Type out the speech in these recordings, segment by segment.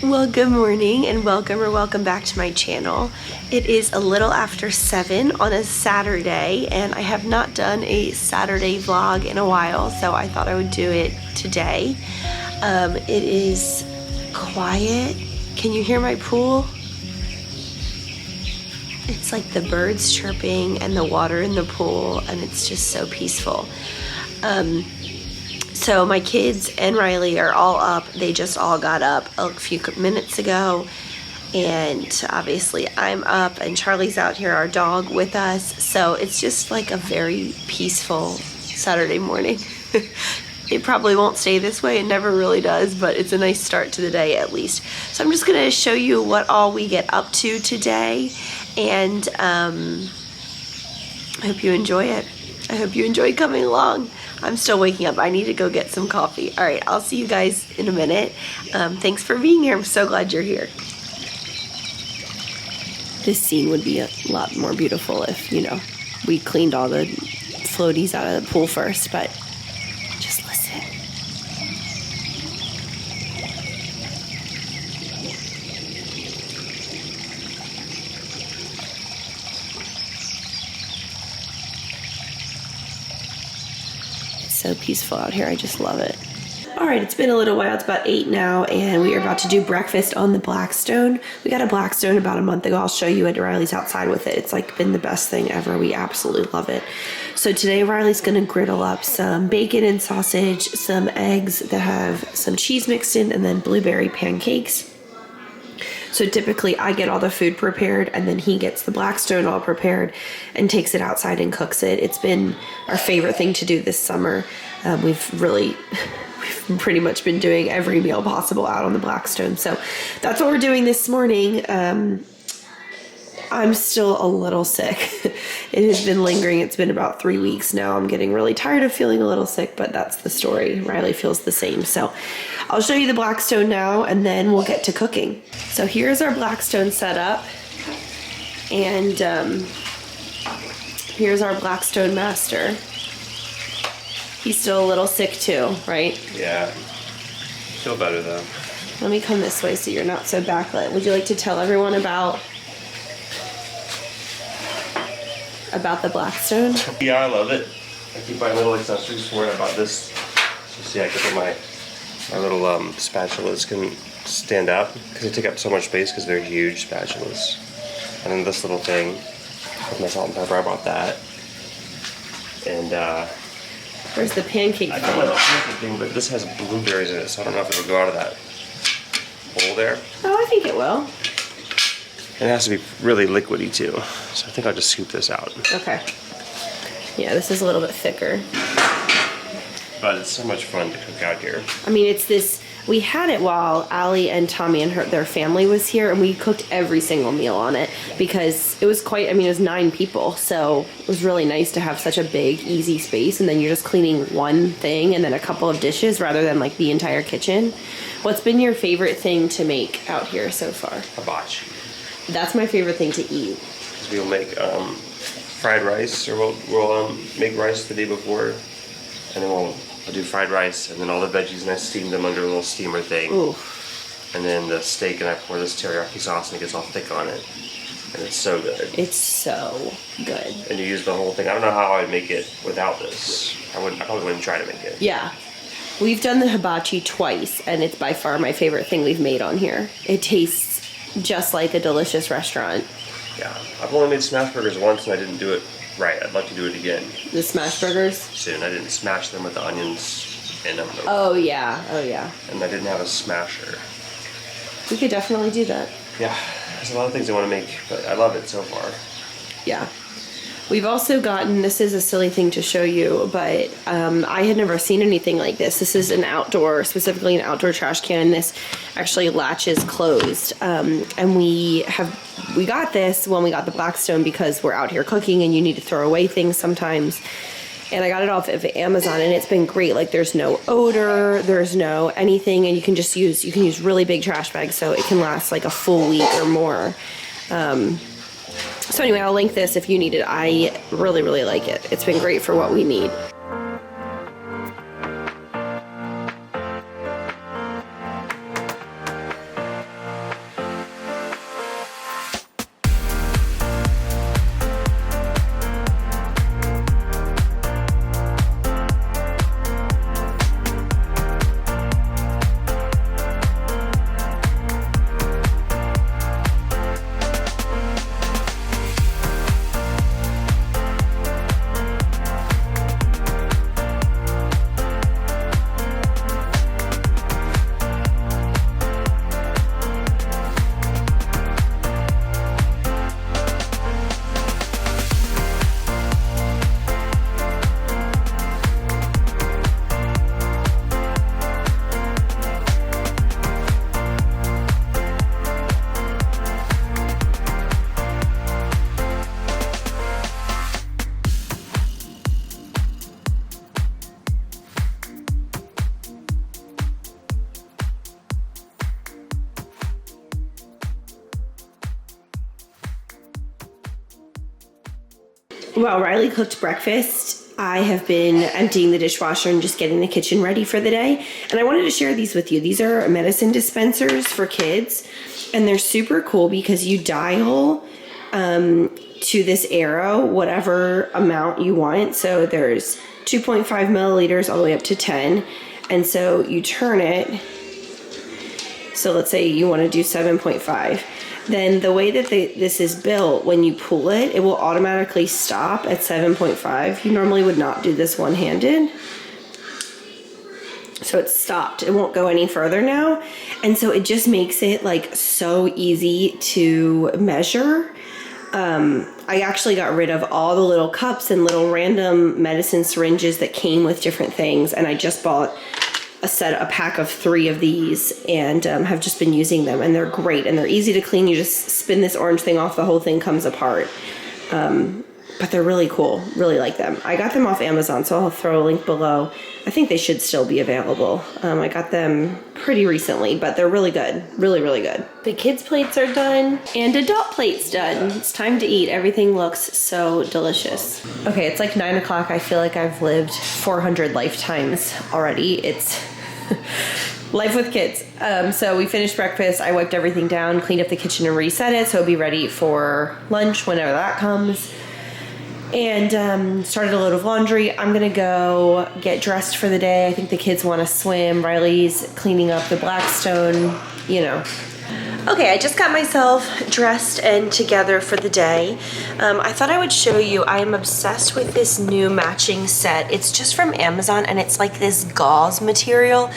Well, good morning and welcome back to my channel. It is a little after 7 on a Saturday, and I have not done a Saturday vlog in a while, so I thought I would do it today. It is quiet. Can you hear my pool? It's like the birds chirping and the water in the pool, and it's just so peaceful. So my kids and Riley are all up. They just all got up a few minutes ago, and obviously I'm up and Charlie's out here, our dog, with us. So it's just like a very peaceful Saturday morning. It probably won't stay this way, it never really does, but it's a nice start to the day at least. So I'm just gonna show you what all we get up to today, and I hope you enjoy it. I hope you enjoy coming along. I'm still waking up. I need to go get some coffee. All right, I'll see you guys in a minute. Thanks for being here. I'm so glad you're here. This scene would be a lot more beautiful if, you know, we cleaned all the floaties out of the pool first, but just listen. So peaceful out here. I just love it. All right, it's been a little while. It's about 8 now, and we are about to do breakfast on the Blackstone. We got a Blackstone about a month ago. I'll show you it. Riley's outside with it. It's like been the best thing ever. We absolutely love it. So today Riley's gonna griddle up some bacon and sausage, some eggs that have some cheese mixed in, and then blueberry pancakes. So typically I get all the food prepared, and then he gets the Blackstone all prepared and takes it outside and cooks it. It's been our favorite thing to do this summer. We've pretty much been doing every meal possible out on the Blackstone. So that's what we're doing this morning. I'm still a little sick. It has been lingering. It's been about 3 weeks now. I'm getting really tired of feeling a little sick, but that's the story. Riley feels the same. So I'll show you the Blackstone now, and then we'll get to cooking. So here's our Blackstone setup, and here's our Blackstone master. He's still a little sick too, right? Yeah. Feel better though. Let me come this way so you're not so backlit. Would you like to tell everyone about the Blackstone? Yeah, I love it. I keep buying little accessories for it. I bought this. You see, I can put my little spatulas can stand up because they take up so much space because they're huge spatulas. And then this little thing with my salt and pepper, I bought that. And where's the pancake I got my pancake thing, but this has blueberries in it, so I don't know if it'll go out of that bowl there. Oh, I think it will. And it has to be really liquidy too, so I think I'll just scoop this out. Okay. Yeah, this is a little bit thicker. But it's so much fun to cook out here. I mean, it's this, we had it while Allie and Tommy and their family was here, and we cooked every single meal on it because it was quite, I mean, it was 9 people, so it was really nice to have such a big, easy space, and then you're just cleaning one thing and then a couple of dishes rather than like the entire kitchen. What's been your favorite thing to make out here so far? Hibachi. That's my favorite thing to eat. We'll make fried rice, or we'll make rice the day before, and then I'll do fried rice, and then all the veggies, and I steam them under a little steamer thing. Ooh. And then the steak, and I pour this teriyaki sauce, and it gets all thick on it, and it's so good. It's so good. And you use the whole thing. I don't know how I'd make it without this. I probably wouldn't try to make it. Yeah. We've done the hibachi twice, and it's by far my favorite thing we've made on here. It tastes just like a delicious restaurant. Yeah. I've only made smash burgers once, and I didn't do it right. I'd like to do it again. The smash burgers? Soon. I didn't smash them with the onions and them. Oh yeah, oh yeah. And I didn't have a smasher. We could definitely do that. Yeah, there's a lot of things I want to make, but I love it so far. Yeah. We've also gotten, this is a silly thing to show you, but I had never seen anything like this. This is an outdoor, specifically an outdoor trash can. This actually latches closed. And we got this when we got the Blackstone because we're out here cooking and you need to throw away things sometimes. And I got it off of Amazon, and it's been great. Like, there's no odor, there's no anything, and you can use really big trash bags, so it can last like a full week or more. So anyway, I'll link this if you need it. I really, really like it. It's been great for what we need. While Riley cooked breakfast, I have been emptying the dishwasher and just getting the kitchen ready for the day. And I wanted to share these with you. These are medicine dispensers for kids, and they're super cool because you dial to this arrow whatever amount you want. So there's 2.5 milliliters all the way up to 10. And so you turn it. So let's say you want to do 7.5. Then the way that this is built, when you pull it, it will automatically stop at 7.5. You normally would not do this one-handed. So it's stopped. It won't go any further now. And so it just makes it like so easy to measure. I actually got rid of all the little cups and little random medicine syringes that came with different things. And I just bought a pack of 3 of these and have just been using them, and they're great and they're easy to clean. You just spin this orange thing off, the whole thing comes apart. But they're really cool. Really like them. I got them off Amazon, so I'll throw a link below. I think they should still be available. I got them pretty recently, but they're really good. Really, really good. The kids' plates are done and adult plates done. It's time to eat. Everything looks so delicious. Okay, it's like 9 o'clock. I feel like I've lived 400 lifetimes already. It's life with kids. So we finished breakfast. I wiped everything down, cleaned up the kitchen and reset it so it'll be ready for lunch whenever that comes. And started a load of laundry. I'm gonna go get dressed for the day. I think the kids want to swim. Riley's cleaning up the Blackstone, you know. Okay, I just got myself dressed and together for the day. I thought I would show you, I am obsessed with this new matching set. It's just from Amazon and it's like this gauze material.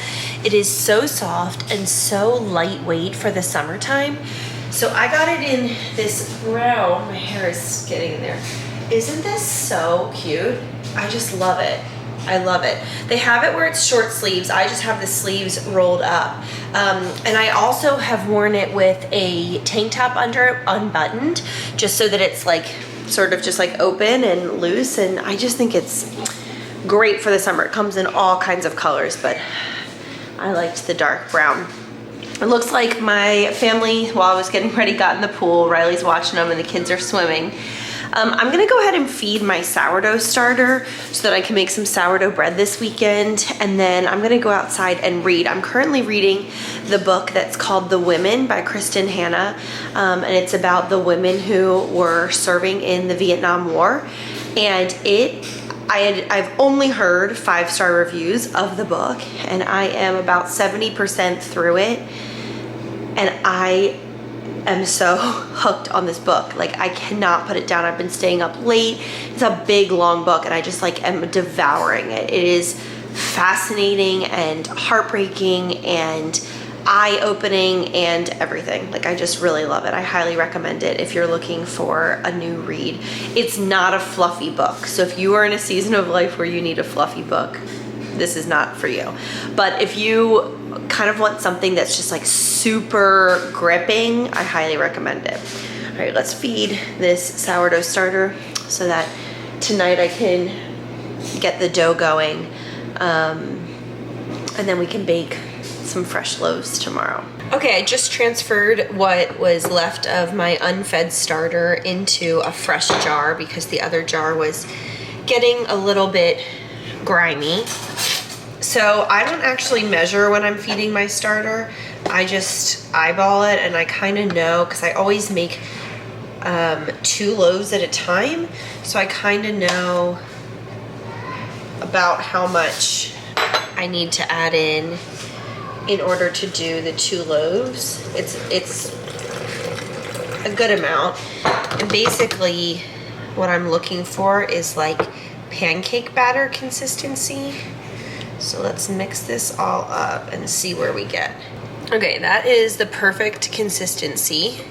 It is so soft and so lightweight for the summertime. So I got it in this brown. My hair is getting in there. Isn't this so cute? I just love it. I love it. They have it where it's short sleeves. I just have the sleeves rolled up. And I also have worn it with a tank top under it, unbuttoned, just so that it's like sort of just like open and loose. And I just think it's great for the summer. It comes in all kinds of colors, but I liked the dark brown. It looks like my family, while I was getting ready, got in the pool. Riley's watching them and the kids are swimming. I'm gonna go ahead and feed my sourdough starter so that I can make some sourdough bread this weekend, and then I'm gonna go outside and read. I'm currently reading the book that's called The Women by Kristen Hanna, and it's about the women who were serving in the Vietnam War. And I've only heard 5-star reviews of the book, and I am about 70% through it, and I am so hooked on this book. Like, I cannot put it down. I've been staying up late. It's a big, long book, and I just like am devouring it. It is fascinating and heartbreaking and eye-opening and everything. Like, I just really love it. I highly recommend it if you're looking for a new read. It's not a fluffy book, so if you are in a season of life where you need a fluffy book, this is not for you. But if you kind of want something that's just like super gripping, I highly recommend it. All right, let's feed this sourdough starter so that tonight I can get the dough going, and then we can bake some fresh loaves tomorrow. Okay, I just transferred what was left of my unfed starter into a fresh jar because the other jar was getting a little bit grimy. So I don't actually measure when I'm feeding my starter. I just eyeball it, and I kind of know, because I always make 2 loaves at a time. So I kind of know about how much I need to add in order to do the 2 loaves. It's a good amount. And basically what I'm looking for is like pancake batter consistency. So let's mix this all up and see where we get. Okay, that is the perfect consistency.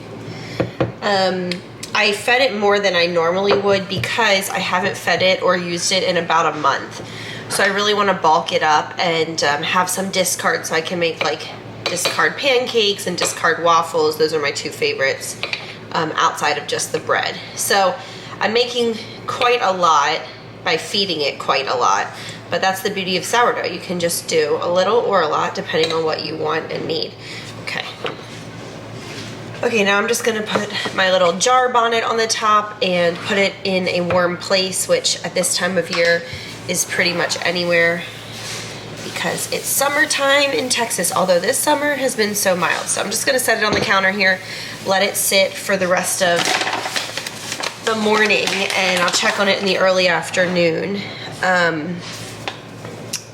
I fed it more than I normally would because I haven't fed it or used it in about a month. So I really want to bulk it up and have some discard so I can make like discard pancakes and discard waffles. Those are my 2 favorites outside of just the bread. So I'm making quite a lot by feeding it quite a lot. But that's the beauty of sourdough. You can just do a little or a lot depending on what you want and need. Okay. Okay, now I'm just gonna put my little jar bonnet on the top and put it in a warm place, which at this time of year is pretty much anywhere because it's summertime in Texas, although this summer has been so mild. So I'm just gonna set it on the counter here, let it sit for the rest of the morning, and I'll check on it in the early afternoon.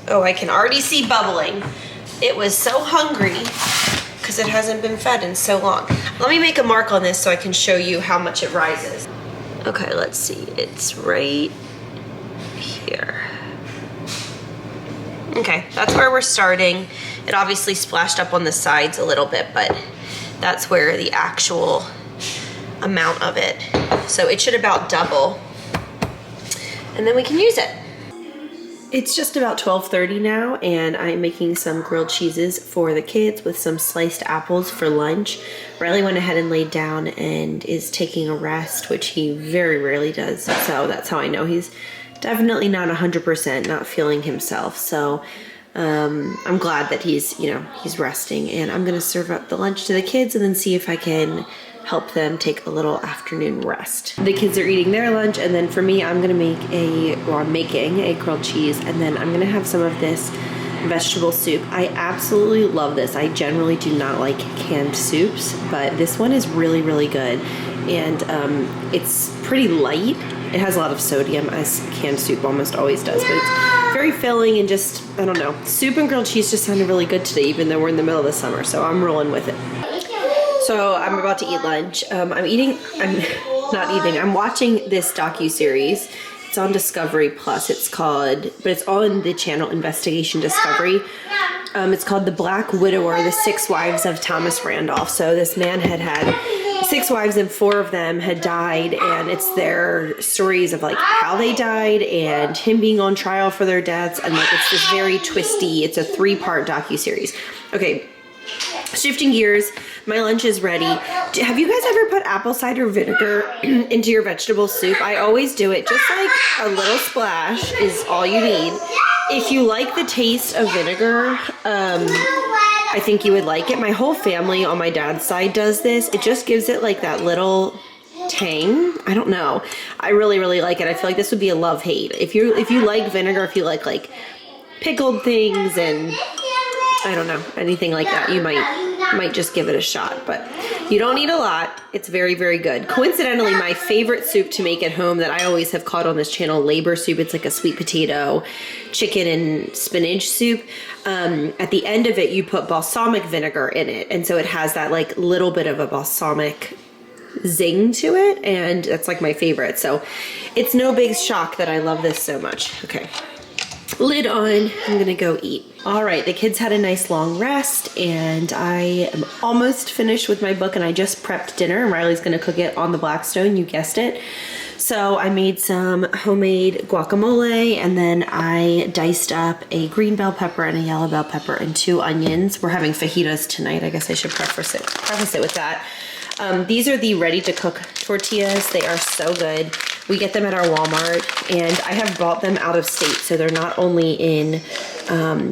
Oh, I can already see bubbling. It was so hungry because it hasn't been fed in so long. Let me make a mark on this so I can show you how much it rises. Okay, let's see. It's right here. Okay, that's where we're starting. It obviously splashed up on the sides a little bit, but that's where the actual amount of it. So it should about double. And then we can use it. It's just about 12:30 now, and I'm making some grilled cheeses for the kids with some sliced apples for lunch. Riley went ahead and laid down and is taking a rest, which he very rarely does. So that's how I know he's definitely not 100%, not feeling himself. So I'm glad that he's resting, and I'm gonna serve up the lunch to the kids and then see if I can help them take a little afternoon rest. The kids are eating their lunch, and then for me, I'm making a grilled cheese, and then I'm gonna have some of this vegetable soup. I absolutely love this. I generally do not like canned soups, but this one is really, really good. And it's pretty light. It has a lot of sodium, as canned soup almost always does, but it's very filling and just, I don't know. Soup and grilled cheese just sounded really good today, even though we're in the middle of the summer, so I'm rolling with it. So I'm about to eat lunch. I'm watching this docuseries. It's on Discovery Plus. But it's on the channel Investigation Discovery. It's called The Black Widower, The Six Wives of Thomas Randolph. So this man had 6 wives and 4 of them had died, and it's their stories of like how they died and him being on trial for their deaths, and like it's this very twisty, it's a 3-part docuseries. Okay, shifting gears, my lunch is ready. Have you guys ever put apple cider vinegar into your vegetable soup? I always do it. Just like a little splash is all you need. If you like the taste of vinegar, I think you would like it. My whole family on my dad's side does this. It just gives it like that little tang. I don't know. I really, really like it. I feel like this would be a love-hate. If you like vinegar, if you like pickled things and I don't know, anything like that, you might just give it a shot, but you don't need a lot. It's very, very good. Coincidentally, my favorite soup to make at home that I always have called on this channel, labor soup. It's like a sweet potato, chicken and spinach soup. At the end of it, you put balsamic vinegar in it, and so it has that like little bit of a balsamic zing to it, and that's like my favorite. So it's no big shock that I love this so much. Okay. Lid on, I'm gonna go eat. All right, the kids had a nice long rest, and I am almost finished with my book, and I just prepped dinner, and Riley's gonna cook it on the Blackstone, you guessed it. So I made some homemade guacamole, and then I diced up a green bell pepper and a yellow bell pepper and 2 onions. We're having fajitas tonight. I guess I should preface it with that. These are the ready-to-cook tortillas. They are so good. We get them at our Walmart, and I have bought them out of state, so they're not only in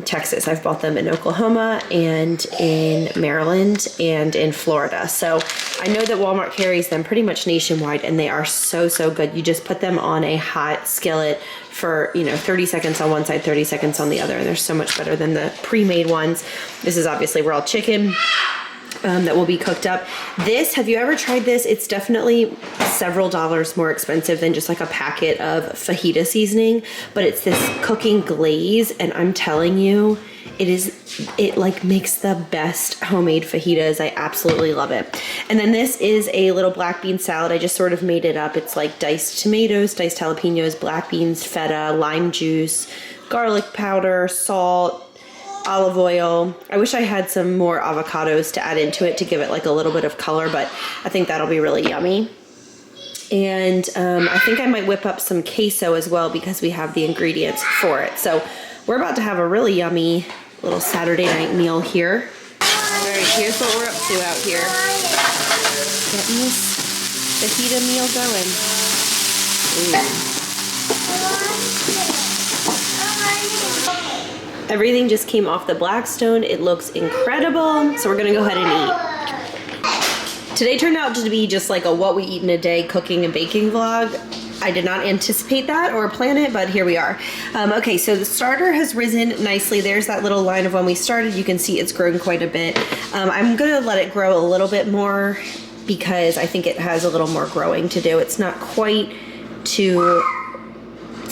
Texas. I've bought them in Oklahoma and in Maryland and in Florida. So I know that Walmart carries them pretty much nationwide, and they are so, so good. You just put them on a hot skillet for 30 seconds on one side, 30 seconds on the other, and they're so much better than the pre-made ones. This is obviously raw chicken. That will be cooked up. This, have you ever tried this? It's definitely several dollars more expensive than just like a packet of fajita seasoning, but it's this cooking glaze, and I'm telling you, it like makes the best homemade fajitas. I absolutely love it. And then this is a little black bean salad. I just sort of made it up. It's like diced tomatoes, diced jalapenos, black beans, feta, lime juice, garlic powder, salt, olive oil. I wish I had some more avocados to add into it to give it like a little bit of color, but I think that'll be really yummy. And I think I might whip up some queso as well because we have the ingredients for it. So we're about to have a really yummy little Saturday night meal here. All right, here's what we're up to out here. Getting this fajita meal going. Ooh. Everything just came off the Blackstone. It looks incredible. So we're gonna go ahead and eat. Today turned out to be just like a what we eat in a day cooking and baking vlog. I did not anticipate that or plan it, but here we are. Okay, so the starter has risen nicely. There's that little line of when we started. You can see it's grown quite a bit. I'm gonna let it grow a little bit more because I think it has a little more growing to do. It's not quite to,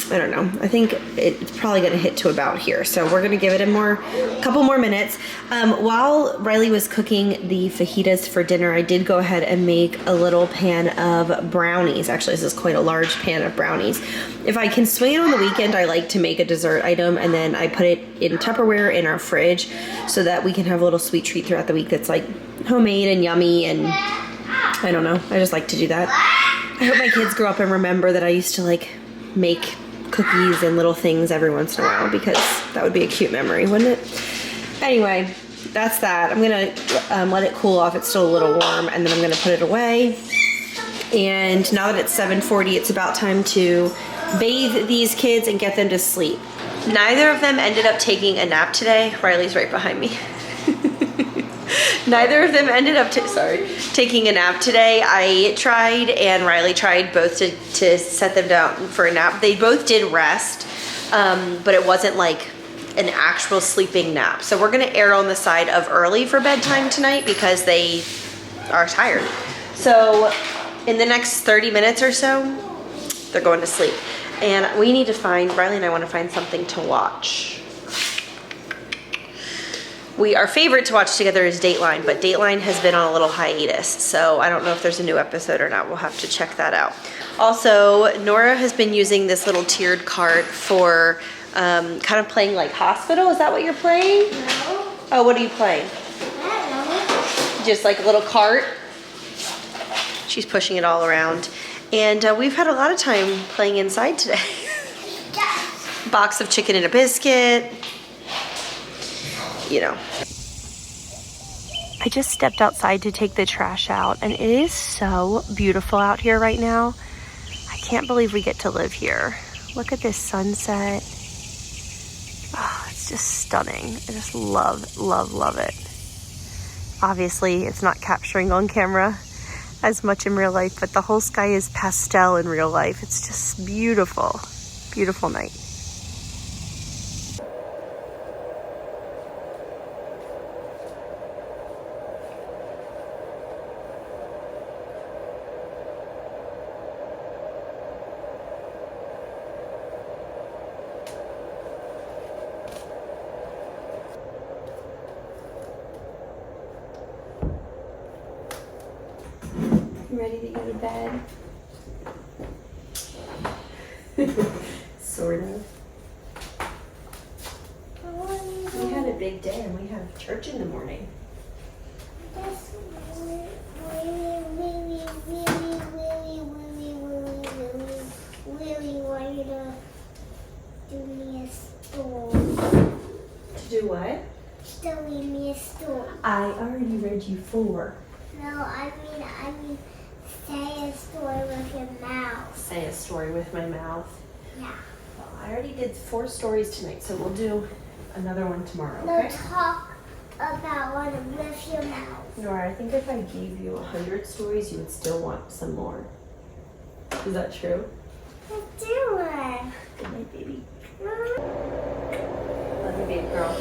I don't know. I think it's probably gonna hit to about here. So we're gonna give it a couple more minutes. While Riley was cooking the fajitas for dinner, I did go ahead and make a little pan of brownies. Actually, this is quite a large pan of brownies. If I can swing it on the weekend, I like to make a dessert item and then I put it in Tupperware in our fridge so that we can have a little sweet treat throughout the week that's like homemade and yummy, and I don't know. I just like to do that. I hope my kids grow up and remember that I used to like make cookies and little things every once in a while, because that would be a cute memory, wouldn't it? Anyway, that's that. I'm gonna let it cool off. It's still a little warm, and then I'm gonna put it away. And now that it's 7:40, it's about time to bathe these kids and get them to sleep. Neither of them ended up taking a nap today. Riley's right behind me. Neither of them ended up taking a nap today. I tried and Riley tried both to set them down for a nap. They both did rest, but it wasn't like an actual sleeping nap. So we're gonna err on the side of early for bedtime tonight because they are tired. So in the next 30 minutes or so, they're going to sleep. And we need to find, Riley and I want to find something to watch. Our favorite to watch together is Dateline, but Dateline has been on a little hiatus, so I don't know if there's a new episode or not. We'll have to check that out. Also, Nora has been using this little tiered cart for kind of playing like hospital. Is that what you're playing? No. Oh, what are you playing? I don't know. Just like a little cart. She's pushing it all around. And we've had a lot of time playing inside today. Yes. Box of chicken and a biscuit. You know. I just stepped outside to take the trash out, and it is so beautiful out here right now. I can't believe we get to live here. Look at this sunset. Oh, it's just stunning. I just love, love, love it. Obviously, it's not capturing on camera as much in real life, but the whole sky is pastel in real life. It's just beautiful. Beautiful night. Ready to go to bed? Sort of. We had a big day and we have church in the morning. That's really want you to do me a story. To do what? To read me a story. I already read you 4. No, I mean, say a story with your mouth. Say a story with my mouth. Yeah. Well, I already did 4 stories tonight, so we'll do another one tomorrow, No, okay? talk about one with your mouth. Nora, I think if I gave you 100 stories, you would still want some more. Is that true? Let's do it. Good night, baby. Love you, baby girl.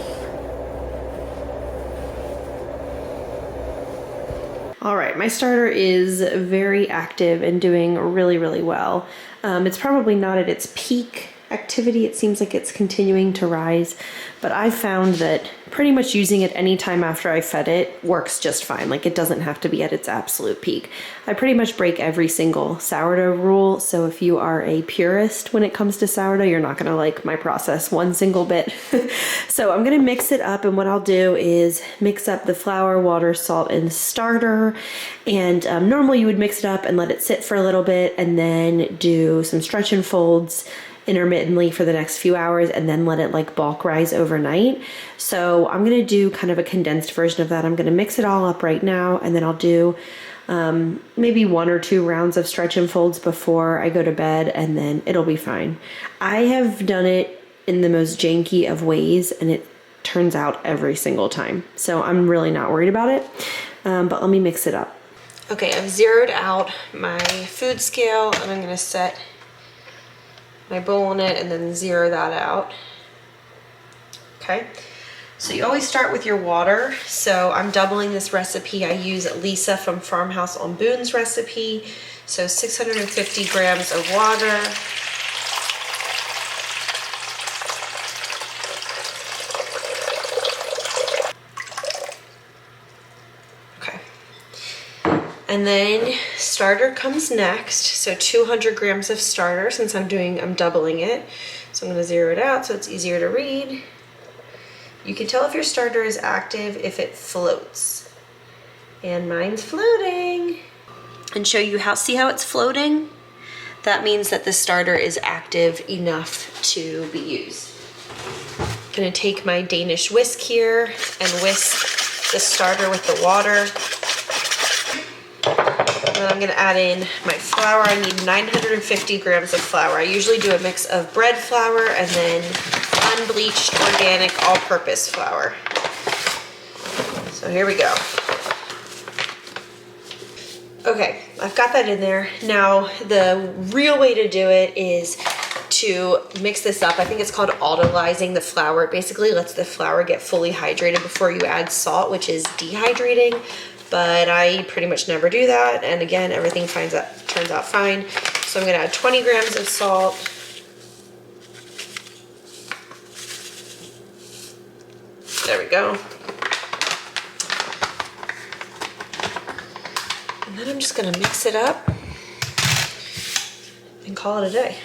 All right, my starter is very active and doing really, really well. It's probably not at its peak activity. It seems like it's continuing to rise, but I found that pretty much using it any time after I fed it works just fine. Like, it doesn't have to be at its absolute peak. I pretty much break every single sourdough rule, so if you are a purist when it comes to sourdough, you're not gonna like my process one single bit. So I'm gonna mix it up, and what I'll do is mix up the flour, water, salt, and starter. And normally you would mix it up and let it sit for a little bit and then do some stretch and folds intermittently for the next few hours and then let it like bulk rise overnight. So I'm gonna do kind of a condensed version of that. I'm gonna mix it all up right now, and then I'll do maybe 1 or 2 rounds of stretch and folds before I go to bed, and then it'll be fine. I have done it in the most janky of ways, and it turns out every single time. So I'm really not worried about it, but let me mix it up. Okay, I've zeroed out my food scale and I'm gonna set my bowl in it and then zero that out. Okay, so you always start with your water. So I'm doubling this recipe. I use Lisa from Farmhouse on Boone's recipe. So 650 grams of water. And then starter comes next. So 200 grams of starter since I'm doubling it. So I'm gonna zero it out so it's easier to read. You can tell if your starter is active if it floats. And mine's floating. And show you see how it's floating? That means that the starter is active enough to be used. I'm gonna take my Danish whisk here and whisk the starter with the water. And then I'm gonna add in my flour. I need 950 grams of flour. I usually do a mix of bread flour and then unbleached organic all-purpose flour. So here we go. Okay, I've got that in there. Now the real way to do it is to mix this up. I think it's called autolyzing the flour. It basically lets the flour get fully hydrated before you add salt, which is dehydrating. But I pretty much never do that. And again, everything turns out fine. So I'm gonna add 20 grams of salt. There we go. And then I'm just gonna mix it up and call it a day.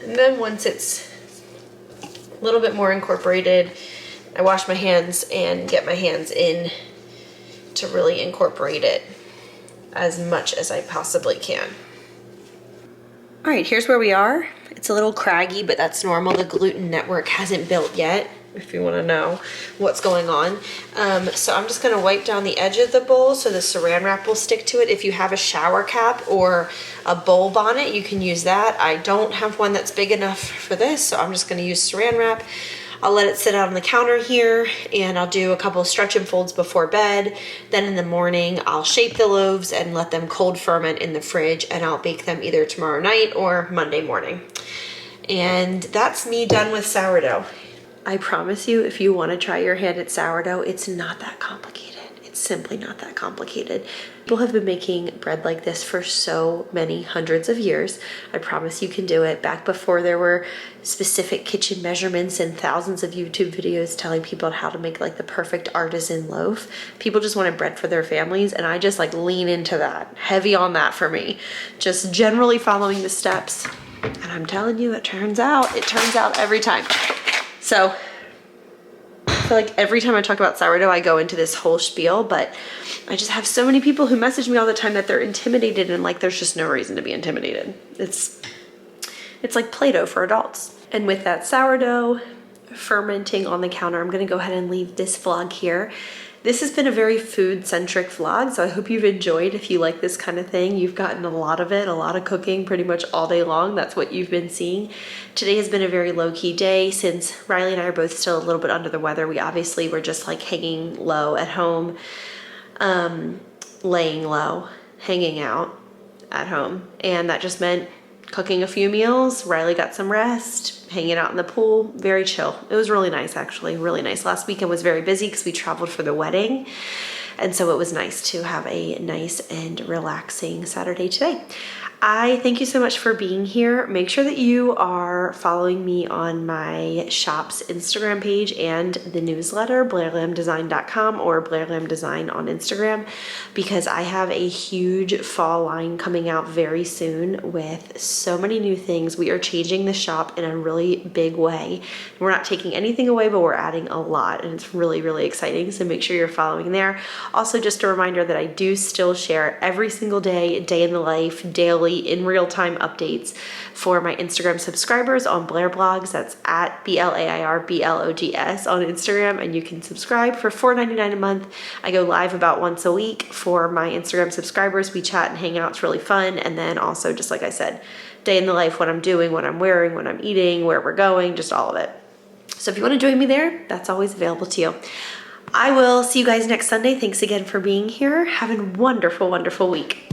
And then once it's a little bit more incorporated, I wash my hands and get my hands in to really incorporate it as much as I possibly can. All right, here's where we are. It's a little craggy, but that's normal. The gluten network hasn't built yet, if you wanna know what's going on. So I'm just gonna wipe down the edge of the bowl so the saran wrap will stick to it. If you have a shower cap or a bowl bonnet, you can use that. I don't have one that's big enough for this, so I'm just gonna use saran wrap. I'll let it sit out on the counter here and I'll do a couple of stretch and folds before bed. Then in the morning, I'll shape the loaves and let them cold ferment in the fridge and I'll bake them either tomorrow night or Monday morning. And that's me done with sourdough. I promise you, if you want to try your hand at sourdough, it's not that complicated. It's simply not that complicated. People have been making bread like this for so many hundreds of years. I promise you can do it. Back before there were specific kitchen measurements and thousands of YouTube videos telling people how to make like the perfect artisan loaf, people just wanted bread for their families, and I just like lean into that. Heavy on that for me. Just generally following the steps. And I'm telling you, it turns out every time. So I feel like every time I talk about sourdough, I go into this whole spiel, but I just have so many people who message me all the time that they're intimidated, and like there's just no reason to be intimidated. It's like Play-Doh for adults. And with that sourdough fermenting on the counter, I'm gonna go ahead and leave this vlog here. This has been a very food-centric vlog, so I hope you've enjoyed. If you like this kind of thing, you've gotten a lot of it, a lot of cooking pretty much all day long. That's what you've been seeing. Today has been a very low-key day since Riley and I are both still a little bit under the weather. We obviously were just like hanging low at home, laying low, hanging out at home. And that just meant cooking a few meals. Riley got some rest, hanging out in the pool, very chill. It was really nice, actually, really nice. Last weekend was very busy because we traveled for the wedding. And so it was nice to have a nice and relaxing Saturday today. I thank you so much for being here. Make sure that you are following me on my shop's Instagram page and the newsletter, blairlambdesign.com or Blair Lamb Design on Instagram, because I have a huge fall line coming out very soon with so many new things. We are changing the shop in a really big way. We're not taking anything away, but we're adding a lot, and it's really, really exciting. So make sure you're following there. Also, just a reminder that I do still share every single day, day in the life, daily, daily in real time updates for my Instagram subscribers on Blair Blogs. That's at BLAIRBLOGS on Instagram, and you can subscribe for $4.99 a month. I go live about once a week for my Instagram subscribers. We chat and hang out. It's really fun. And then also, just like I said, day in the life, what I'm doing, what I'm wearing, what I'm eating, where we're going, just all of it. So if you want to join me there, that's always available to you. I will see you guys next Sunday. Thanks again for being here. Have a wonderful, wonderful week.